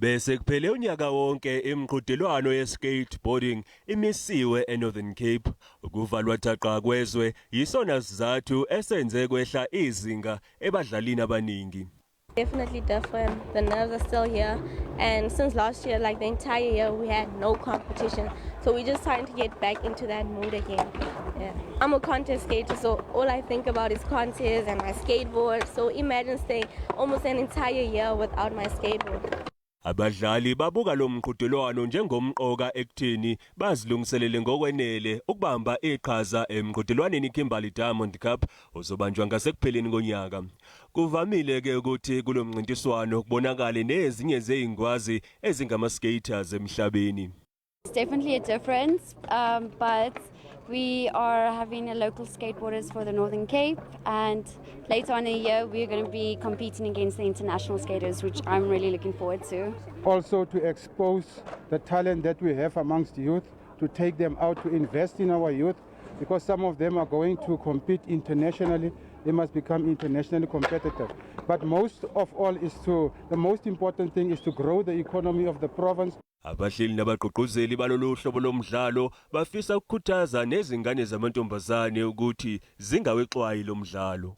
Bese kuphele unyaka wonke imqhudelwano ye-skateboarding imisiwe eNorthern Cape. Ukuvalwa thaqa kwezwe yisona sizathu esenze kwehla izinga ebadlalini abaningi. Definitely different. The nerves are still here, and since last year, like the entire year, we had no competition, so we're just trying to get back into that mood again. Yeah. I'm a contest skater, so all I think about is contests and my skateboard. So imagine staying almost an entire year without my skateboard. Abadlali babuka lo mqhudelwano njengomqoka ekuthini bazilungiselele ngokwenele ukubamba iqhaza emqhudelwaneni eKimberley Diamond Cup ozobanjwa ngasekupheleni konyaka. Kuvamile ke ukuthi kulo mncintiswano kubonakale nezinye zeingwazi ezingama-skaters emhlabeni. It's definitely a difference, but we are having a local skateboarders for the Northern Cape, and later on in the year we're going to be competing against the international skaters, which I'm really looking forward to. Also to expose the talent that we have amongst the youth, to take them out, to invest in our youth, because some of them are going to compete internationally. They must become internationally competitive. But most of all the most important thing is to grow the economy of the province. Abahleli nabagqugquzeli balolu hlobo lomdlalo bafisa ukukhuthaza nezingane zamantombazane ukuthi zingawexwayi lo mdlalo.